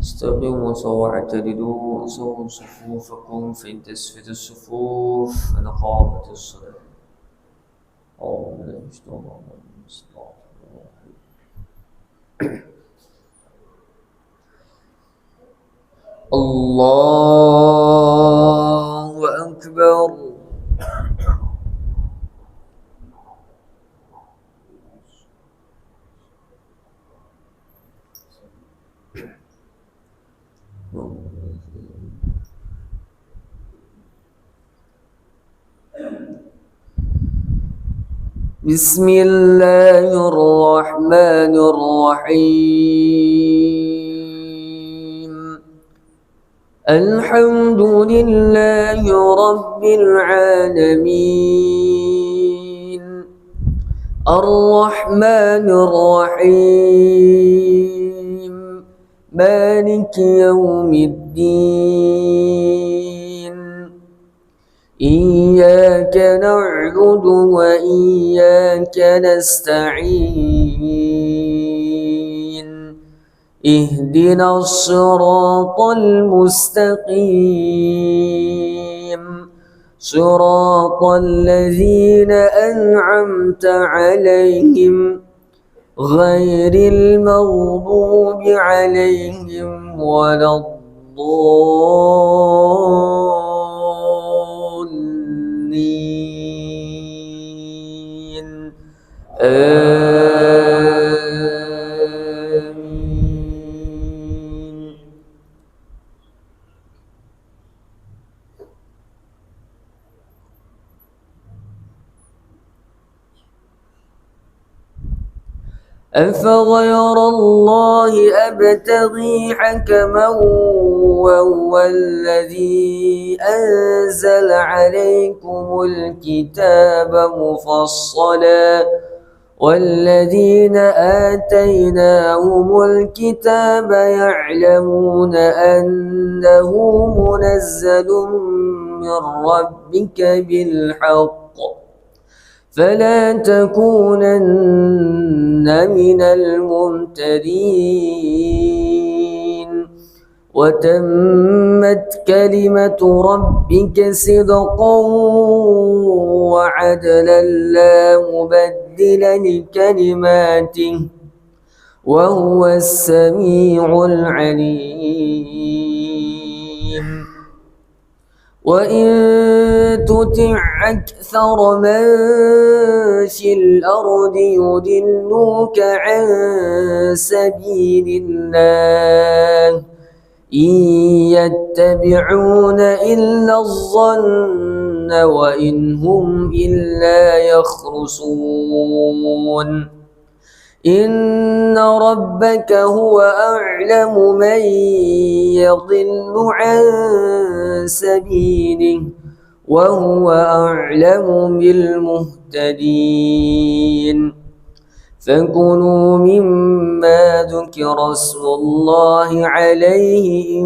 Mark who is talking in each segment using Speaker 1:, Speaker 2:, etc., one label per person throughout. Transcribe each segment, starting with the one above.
Speaker 1: استقيموا سوا واعتدلوا سووا صفوفكم فإن تسفت الصفوف أنا قامت الصلاة. أعوذ بالله من الشيطان الرجيم. بسم الله الرحمن الرحيم. الله أكبر. بسم الله الرحمن الرحيم. الحمد لله رب العالمين الرحمن الرحيم مالك يوم الدين إياك نعبد وإياك نستعين اهدنا الصراط المستقيم صراط الذين أنعمت عليهم غير المغضوب عليهم ولا الضالين آمين. أفغير الله أبتغي حكما وهو الذي أنزل عليكم الكتاب مفصلا والذين آتيناهم الكتاب يعلمون أنه منزل من ربك بالحق فلا تكونن من الممترين وتمت كلمة ربك صدقا وعدلا لا مبدل لكلماته وهو السميع العليم. وإن تطع أكثر من في الأرض يضلوك عن سبيل الله إن يتبعون إلا الظن وإن هم إلا يخرصون. إن ربك هو أعلم من يضل عن سبيله وهو أعلم بالمهتدين. فكلوا مما ذكر اسم الله عليه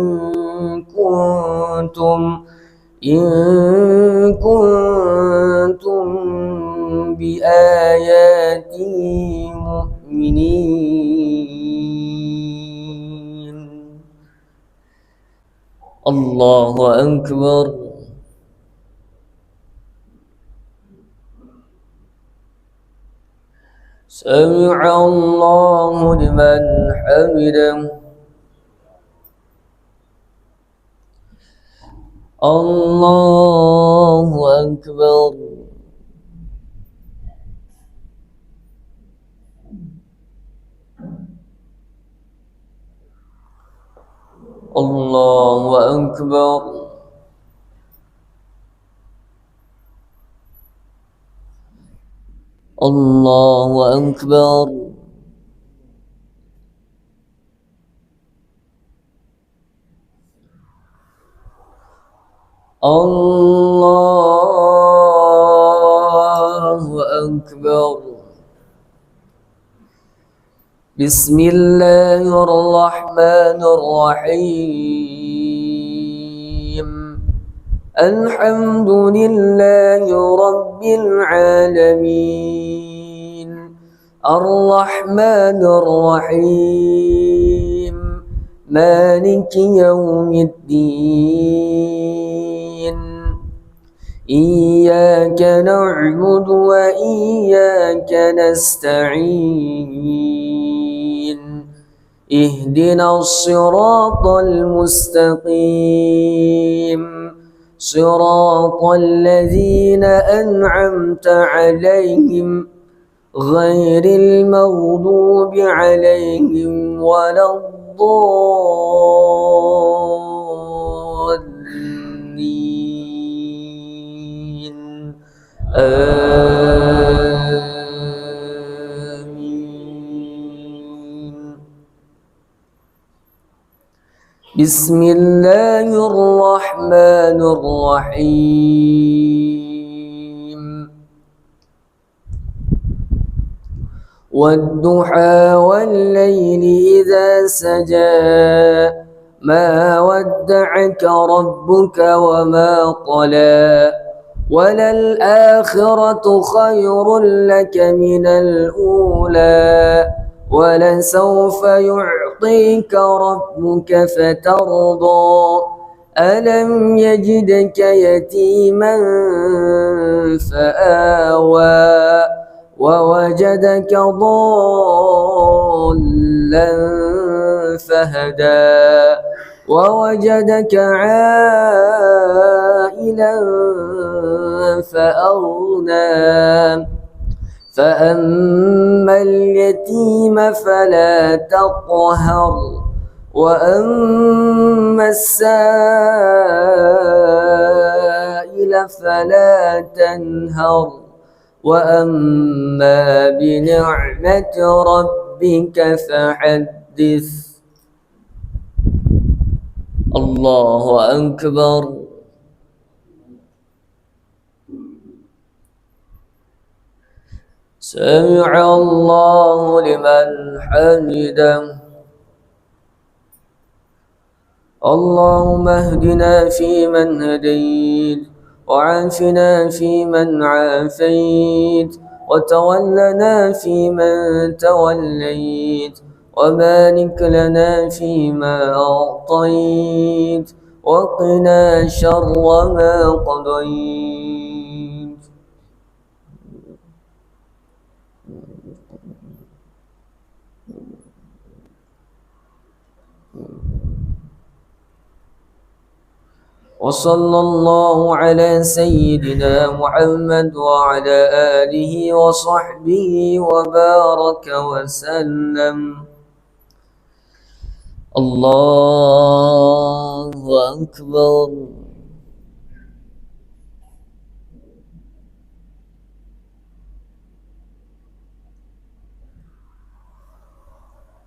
Speaker 1: إن كنتم بآياته مؤمنين. الله أكبر. سمع الله لمن حمده. الله أكبر. الله أكبر. الله أكبر. الله أكبر. بسم الله الرحمن الرحيم. الحمد لله رب العالمين الرحمن الرحيم مالك يوم الدين إياك نعبد وإياك نستعين اهدنا الصراط المستقيم صراط الذين أنعمت عليهم غير المغضوب عليهم ولا الضالين آمين. بسم الله الرحمن الرحيم والضحى والليل إذا سجى ما ودعك ربك وما قلى وللآخرة خير لك من الأولى ولسوف يعطيك ربك فترضى ألم يجدك يتيما فآوى ووجدك ضالا فهدى ووجدك عائلا فأغنى فأما اليتيم فلا تقهر وأما السائل فلا تنهر وأما بنعمة ربك فحدث. الله أكبر. سمع الله لمن حمده. اللهم اهدنا فيمن هديت وعافنا فيمن عافيت وتولنا فيمن توليت وبارك لنا فيما أعطيت وقنا شر ما قضيت. وصلى الله على سيدنا محمد وعلى آله وصحبه وبارك وسلم. الله أكبر.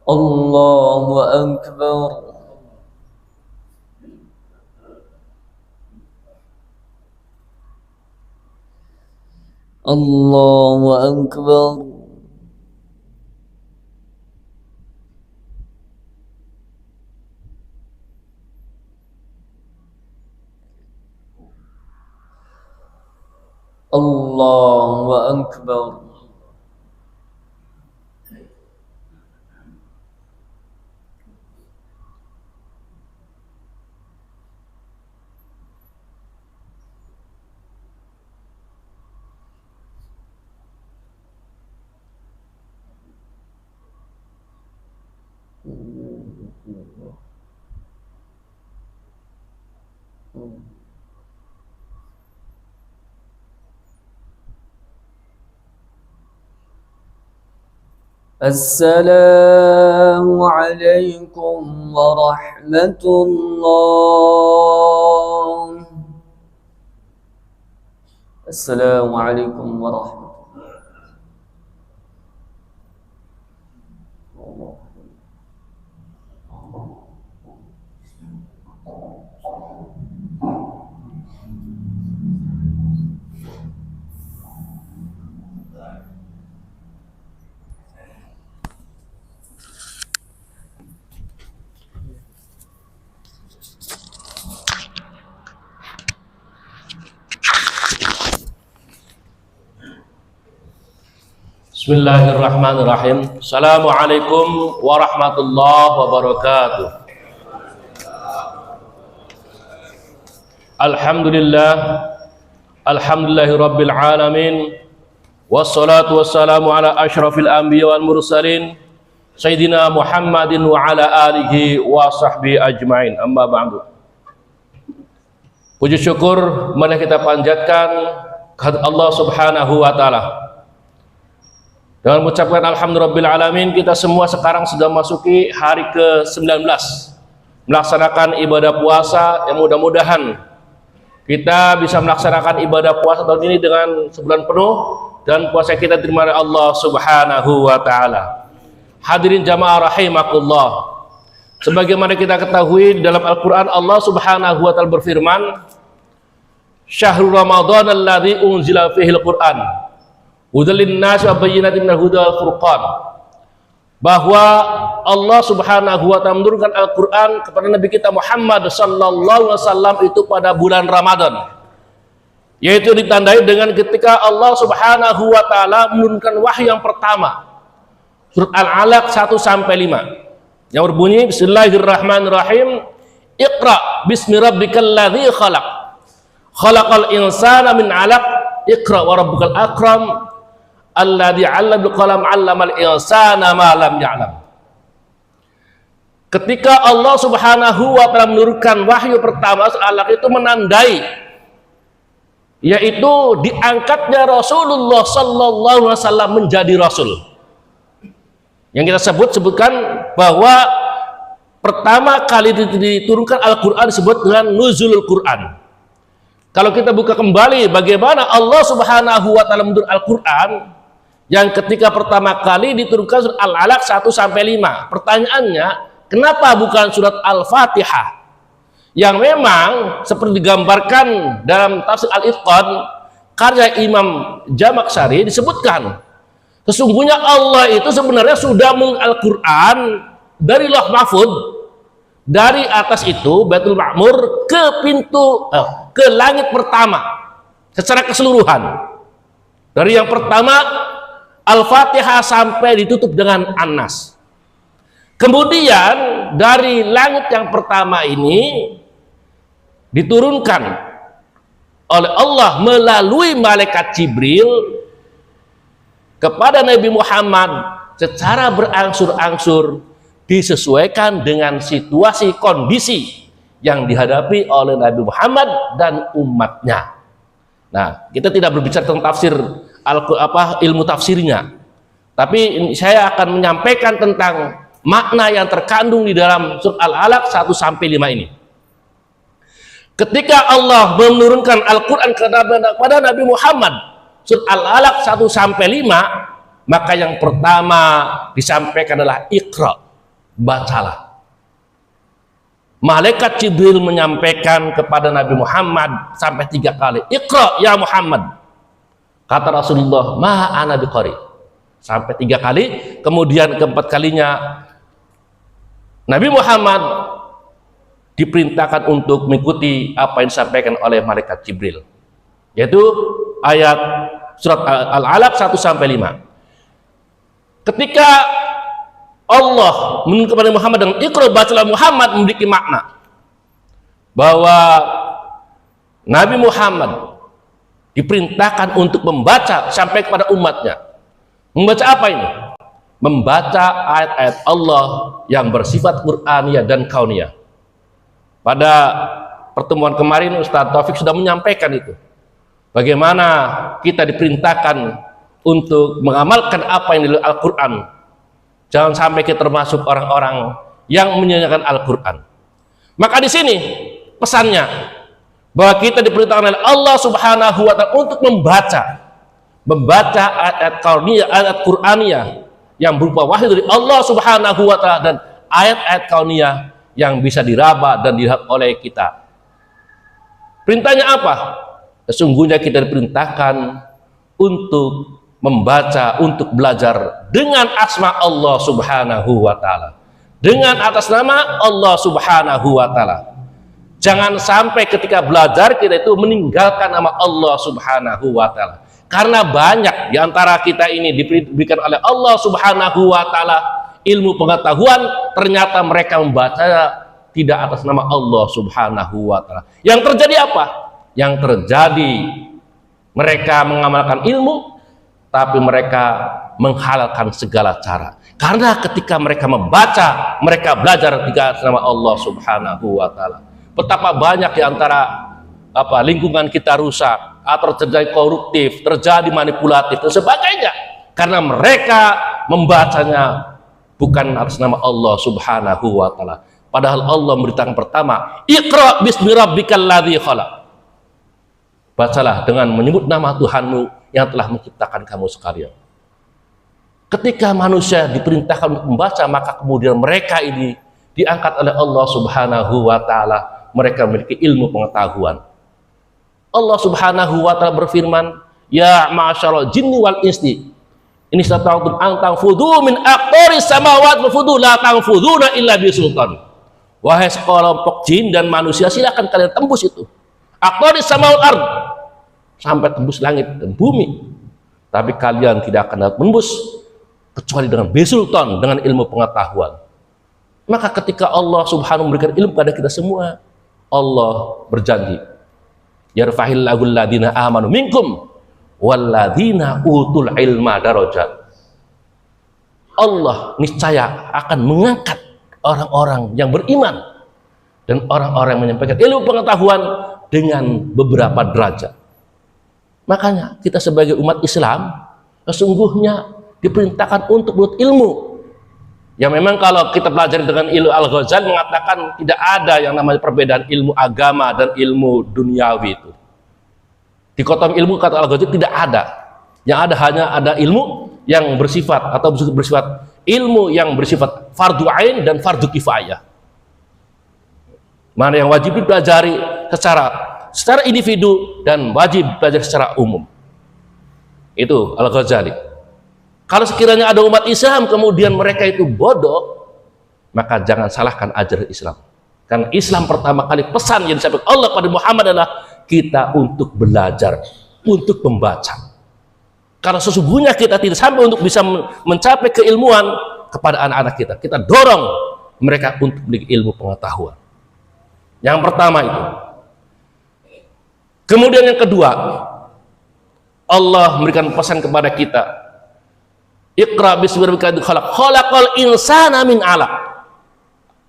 Speaker 1: الله أكبر. الله أكبر. الله أكبر. السلام عليكم ورحمة الله. السلام عليكم ورحمة الله.
Speaker 2: Bismillahirrahmanirrahim. Assalamualaikum warahmatullahi wabarakatuh. Alhamdulillah, alhamdulillahirabbil alamin, wassalatu wassalamu ala asyrafil anbiya wal mursalin sayyidina Muhammadin wa ala alihi wa sahbihi ajmain. Amma ba'du. Puji syukur mari kita panjatkan kepada Allah Subhanahu wa taala. Dengan mengucapkan alhamdulillahirabbil alamin, kita semua sekarang sudah masuki hari ke-19 melaksanakan ibadah puasa, yang mudah-mudahan kita bisa melaksanakan ibadah puasa tahun ini dengan sebulan penuh dan puasa kita diterima oleh Allah Subhanahu wa taala. Hadirin jamaah rahimakumullah. Sebagaimana kita ketahui dalam Al-Qur'an Allah Subhanahu wa taala berfirman, "Syahrul Ramadan alladzi unzila fihil Qur'an hudal linnasi wa bayyinatin minal huda wal furqan." Bahwa Allah Subhanahu wa taala menurunkan Al-Qur'an kepada Nabi kita Muhammad sallallahu alaihi wasallam itu pada bulan Ramadan. Yaitu ditandai dengan ketika Allah Subhanahu wa taala menurunkan wahyu yang pertama. Surat Al-Alaq 1 sampai 5. Yang berbunyi Bismillahirrahmanirrahim. Iqra bismi rabbikal ladzi khalaq. Khalaqal insana min 'alaq. Iqra wa rabbukal akram. Alladzi 'allama bil qalam 'allamal insana ma lam ya'lam. Ketika Allah Subhanahu wa taala menurunkan wahyu pertama Al-Alaq itu menandai yaitu diangkatnya Rasulullah sallallahu alaihi wasallam menjadi rasul. Yang kita sebutkan bahwa pertama kali diturunkan Al-Qur'an disebut dengan nuzulul Qur'an. Kalau kita buka kembali bagaimana Allah Subhanahu wa taala menurunkan Al-Qur'an yang ketika pertama kali diturunkan surat Al-Alaq 1 sampai 5. Pertanyaannya, kenapa bukan surat Al-Fatihah? Yang memang seperti digambarkan dalam tafsir Al-Itqan karya Imam Jamakhsyari disebutkan sesungguhnya Allah itu sebenarnya sudah menurunkan Al-Qur'an dari Lauh Mahfuz, dari atas itu Baitul Ma'mur ke pintu ke langit pertama secara keseluruhan. Dari yang pertama Al-Fatihah sampai ditutup dengan An-Nas. Kemudian dari langit yang pertama ini diturunkan oleh Allah melalui malaikat Jibril kepada Nabi Muhammad secara berangsur-angsur disesuaikan dengan situasi kondisi yang dihadapi oleh Nabi Muhammad dan umatnya. Nah, kita tidak berbicara tentang tafsir ilmu tafsirnya, tapi saya akan menyampaikan tentang makna yang terkandung di dalam surat Al-Alaq 1 sampai 5 ini. Ketika Allah menurunkan Al-Qur'an kepada Nabi Muhammad surat Al-Alaq 1 sampai 5, maka yang pertama disampaikan adalah Iqra, bacalah. Malaikat Jibril menyampaikan kepada Nabi Muhammad sampai 3 kali, Iqra ya Muhammad. Kata Rasulullah, ma ana biqari, sampai 3 kali. Kemudian keempat kalinya Nabi Muhammad diperintahkan untuk mengikuti apa yang disampaikan oleh malaikat Jibril, yaitu ayat surat Al-Alaq 1 sampai 5. Ketika Allah menurunkan kepada Muhammad dengan Iqra, bacalah Muhammad, memiliki makna bahwa Nabi Muhammad diperintahkan untuk membaca sampai kepada umatnya. Membaca apa ini? Membaca ayat-ayat Allah yang bersifat Qur'aniyah dan kauniyah. Pada pertemuan kemarin Ustaz Taufik sudah menyampaikan itu. Bagaimana kita diperintahkan untuk mengamalkan apa yang di Al-Qur'an. Jangan sampai kita termasuk orang-orang yang menyanyikan Al-Qur'an. Maka di sini pesannya bahwa kita diperintahkan oleh Allah Subhanahu wa taala untuk membaca ayat-ayat kauniyah, ayat Qur'aniyah yang berupa wahyu dari Allah Subhanahu wa taala dan ayat-ayat kauniyah yang bisa diraba dan dilihat oleh kita. Perintahnya apa? Sesungguhnya kita diperintahkan untuk membaca, untuk belajar dengan asma Allah Subhanahu wa taala. Dengan atas nama Allah Subhanahu wa taala. Jangan sampai ketika belajar kita itu meninggalkan nama Allah Subhanahu wa taala. Karena banyak di antara kita ini diberikan oleh Allah Subhanahu wa taala ilmu pengetahuan, ternyata mereka membaca tidak atas nama Allah Subhanahu wa Ta'ala. Yang terjadi apa? Yang terjadi mereka mengamalkan ilmu, tapi mereka menghalalkan segala cara. Karena ketika mereka membaca, mereka belajar tidak atas nama Allah Subhanahu wa Ta'ala. Betapa banyak di antara lingkungan kita rusak, atau terjadi koruptif, terjadi manipulatif dan sebagainya, karena mereka membacanya bukan atas nama Allah Subhanahu wa Ta'ala. Padahal Allah memberitakan pertama, Iqra bismi rabbikal ladzi khalaq. Bacalah dengan menyebut nama Tuhanmu yang telah menciptakan kamu sekalian. Ketika manusia diperintahkan untuk membaca, maka kemudian mereka ini diangkat oleh Allah Subhanahu wa Ta'ala. Mereka memiliki ilmu pengetahuan. Allah Subhanahu wa Ta'ala berfirman, ya ma'asyaral jinni wal insi, ini sata'utum an tanfudhu min aqtaris samawat wa fudhu la tanfudhuna illa bisultan. Wahai sekelompok jin dan manusia, silakan kalian tembus itu aqtaris samawat ard, sampai tembus langit dan bumi, tapi kalian tidak akan dapat menembus kecuali dengan bisultan, dengan ilmu pengetahuan. Maka ketika Allah Subhanahu memberikan ilmu pada kita semua, Allah berjanji, yarfa'illahul ladina amanu minkum walladzina utul ilma darajat. Allah niscaya akan mengangkat orang-orang yang beriman dan orang-orang yang menyampaikan ilmu pengetahuan dengan beberapa derajat. Makanya kita sebagai umat Islam sesungguhnya diperintahkan untuk menuntut ilmu. Ya memang kalau kita pelajari dengan ilmu, Al-Ghazali mengatakan tidak ada yang namanya perbedaan ilmu agama dan ilmu duniawi itu. Dikotom ilmu, kata Al-Ghazali, tidak ada. Yang ada hanya ada ilmu yang bersifat atau bersifat ilmu yang bersifat fardu ain dan fardu kifayah. Mana yang wajib dipelajari secara individu dan wajib dipelajari secara umum. Itu Al-Ghazali. Kalau sekiranya ada umat Islam kemudian mereka itu bodoh, maka jangan salahkan ajaran Islam. Karena Islam pertama kali pesan yang disampaikan Allah pada Muhammad adalah kita untuk belajar, untuk membaca. Kalau sesungguhnya kita tidak sampai untuk bisa mencapai keilmuan kepada anak-anak kita, kita dorong mereka untuk memiliki ilmu pengetahuan. Yang pertama itu. Kemudian yang kedua, Allah memberikan pesan kepada kita, Iqra bismi rabbikal ladzi khalaq, khalaqal insana min 'alaq.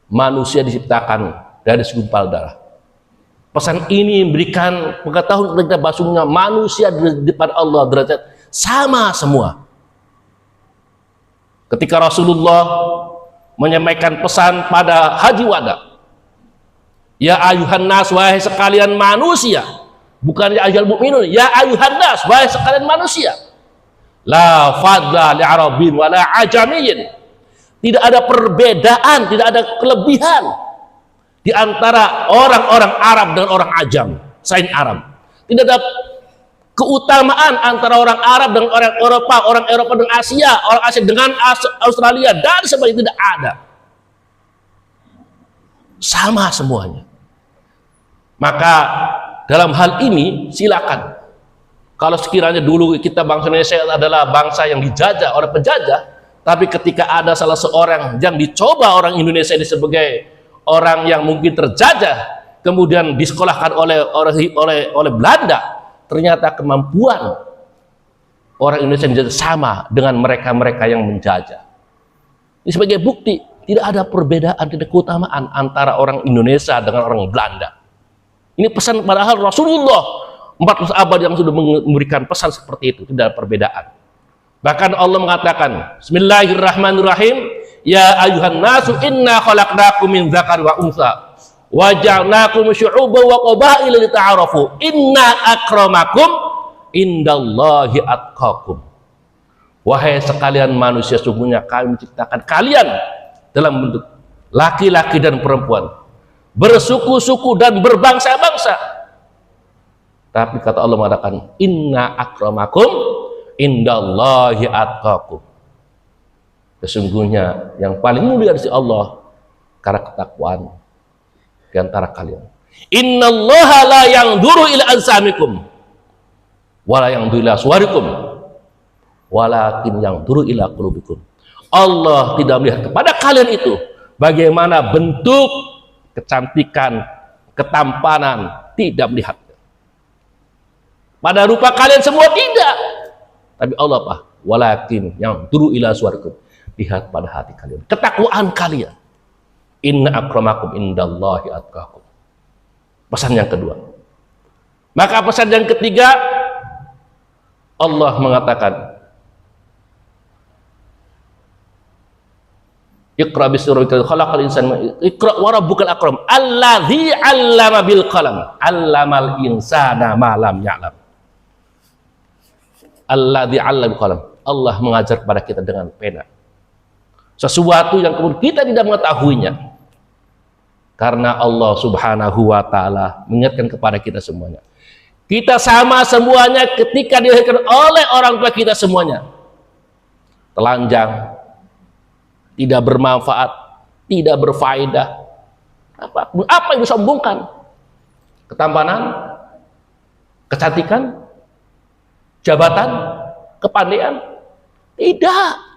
Speaker 2: Manusia diciptakan dari segumpal darah. Pesan ini memberikan pengetahuan kepada kita bahwasanya manusia di depan Allah derajat sama semua. Ketika Rasulullah menyampaikan pesan pada Haji Wada, ya ayuhan nas, wahai sekalian manusia, bukan ya ayyuhal mu'minun, ya ayuhan nas, wahai sekalian manusia, la fadla li arabin wala ajamiyyin. Tidak ada perbedaan, tidak ada kelebihan di antara orang-orang Arab dan orang Ajam selain Arab. Tidak ada keutamaan antara orang Arab dengan orang Eropa dengan Asia, orang Asia dengan Australia, dan sebagainya. Tidak ada. Sama semuanya. Maka dalam hal ini silakan. Kalau sekiranya dulu kita bangsa Indonesia adalah bangsa yang dijajah oleh penjajah, tapi ketika ada salah seorang yang dicoba orang Indonesia ini sebagai orang yang mungkin terjajah, kemudian disekolahkan oleh Belanda, ternyata kemampuan orang Indonesia menjadi sama dengan mereka-mereka yang menjajah. Ini sebagai bukti tidak ada perbedaan, tidak keutamaan antara orang Indonesia dengan orang Belanda. Ini pesan padahal Rasulullah 14 abad yang sudah memberikan pesan seperti itu, tidak ada perbedaan. Bahkan Allah mengatakan, Bismillahirrahmanirrahim, ya ayuhan nasu inna khalaqnakum min dzakari wa untha wa ja'alnakum syu'uban wa qabaila lita'arafu inna akramakum indallahi atqakum. Wahai sekalian manusia, sungguhnya kami menciptakan kalian dalam bentuk laki-laki dan perempuan, bersuku-suku dan berbangsa-bangsa. Tapi kata Allah mengatakan, inna akramakum indallahi atqakum. Sesungguhnya yang paling mulia di sisi Allah karena ketakwaan di antara kalian. Innallaha la yanzuru ila ajsamikum wala yanzuru ila suwarikum walakin yanzuru ila qulubikum. Allah tidak melihat kepada kalian itu bagaimana bentuk kecantikan, ketampanan, tidak melihat. Pada rupa kalian semua tidak. Tapi Allah apa? Walakin yang turu ila suarakum. Lihat pada hati kalian, ketakwaan kalian. Inna akramakum indallahi atqakum. Pesan yang kedua. Maka pesan yang ketiga, Allah mengatakan, Iqra bismi rabbikal khalaqal insana Iqra wa rabbukal akram alladzi 'allama bil qalam 'allamal insana ma lam ya'lam. Alladzi 'allama bil qalam. Allah mengajar kepada kita dengan pena. Sesuatu yang kemudian kita tidak mengetahuinya. Karena Allah Subhanahu wa taala mengingatkan kepada kita semuanya. Kita sama semuanya ketika dilahirkan oleh orang tua kita semuanya. Telanjang, tidak bermanfaat, tidak berfaedah. Apa yang disombongkan? Ketampanan, kecantikan, jabatan, kepandaian? Tidak.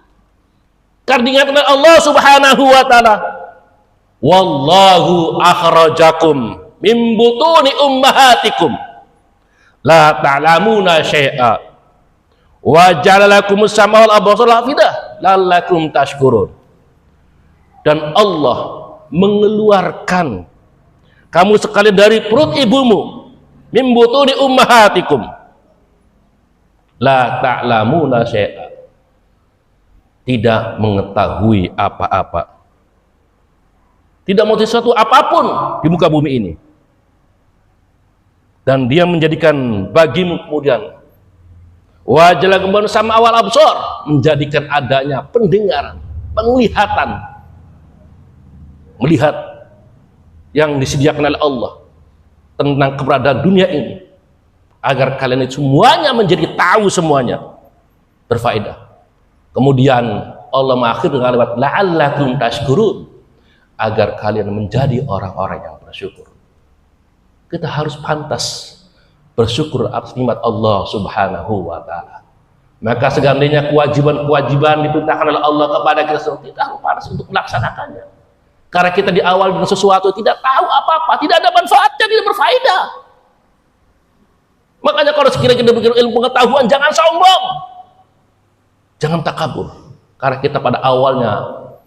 Speaker 2: Karena diingatkan oleh Allah Subhanahu wa taala, wallahu akhrajakum min butuni ummahatikum la ta'lamuna syai'a wa ja'alakumus sam'a wal absara afidah la'allakum tashkurun. Dan Allah mengeluarkan kamu sekalian dari perut ibumu, min butuni ummahatikum la ta'lamuna syai'a, tidak mengetahui apa-apa, tidak mau sesuatu apapun di muka bumi ini, dan dia menjadikan bagimu kemudian wajala kembali sama awal absor, menjadikan adanya pendengaran, penglihatan, melihat yang disediakan oleh Allah tentang keberadaan dunia ini, agar kalian semuanya menjadi tahu, semuanya berfaedah. Kemudian Allah mengakhiri dengan kalimat la'allakum tashkurun, agar kalian menjadi orang-orang yang bersyukur. Kita harus pantas bersyukur atas nikmat Allah Subhanahu wa taala. Maka seandainya kewajiban-kewajiban diperintahkan oleh Allah kepada kita semua, kita harus pantas untuk melaksanakannya. Karena kita di awal dengan sesuatu tidak tahu apa-apa, tidak ada manfaatnya, tidak berfaedah. Makanya kalau sekiranya kita berilmu ilmu pengetahuan, jangan sombong, jangan takabur. Karena kita pada awalnya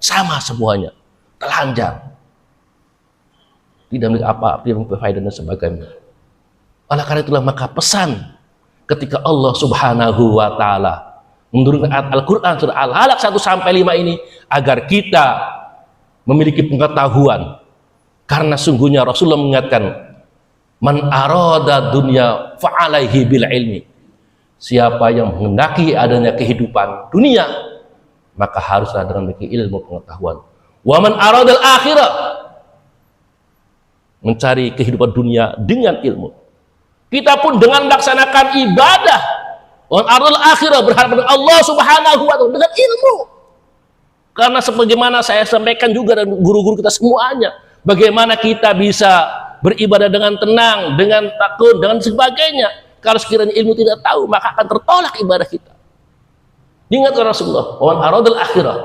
Speaker 2: sama semuanya, telanjang, tidak memiliki apa, tidak memiliki faedah dan sebagainya. Oleh karena itulah maka pesan ketika Allah Subhanahu wa taala menurunkan ayat Al-Qur'an surah Al-Alaq 1-5 ini agar kita memiliki pengetahuan. Karena sungguhnya Rasulullah mengingatkan, man arada dunya fa'alaihi bil ilmi. Siapa yang menghendaki adanya kehidupan dunia, maka haruslah dengan memiliki ilmu pengetahuan. Wa man aradal akhirah, mencari kehidupan dunia dengan ilmu. Kita pun dengan melaksanakan ibadah, wa man aradal akhirah, berharap dengan Allah Subhanahu wa taala dengan ilmu. Karena sebagaimana saya sampaikan juga dan guru-guru kita semuanya, bagaimana kita bisa beribadah dengan tenang, dengan takut, dengan sebagainya. Kalau sekiranya ilmu tidak tahu, maka akan tertolak ibadah kita. Diingatkan Rasulullah, wa man aradal akhirah,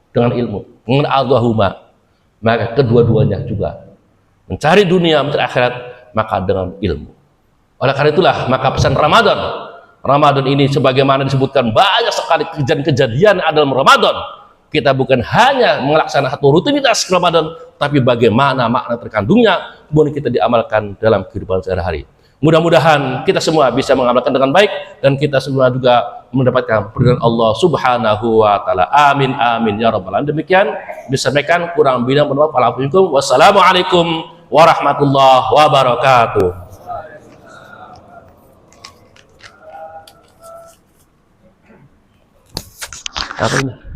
Speaker 2: dengan ilmu, dengan Allahumma, maka kedua-duanya juga mencari dunia, mencari akhirat, maka dengan ilmu. Oleh karena itulah maka pesan Ramadan ini sebagaimana disebutkan banyak sekali kejadian-kejadian dalam Ramadan. Kita bukan hanya melaksanakan satu rutinitas Ramadan, tapi bagaimana makna terkandungnya kemudian kita diamalkan dalam kehidupan sehari-hari. Mudah-mudahan kita semua bisa mengamalkan dengan baik dan kita semua juga mendapatkan perlindungan Allah Subhanahu wa taala. Amin amin ya rabbal alamin. Demikian disampaikan, kurang lebihnya mohon maaf. Wassalamualaikum warahmatullahi wabarakatuh. Apa ini?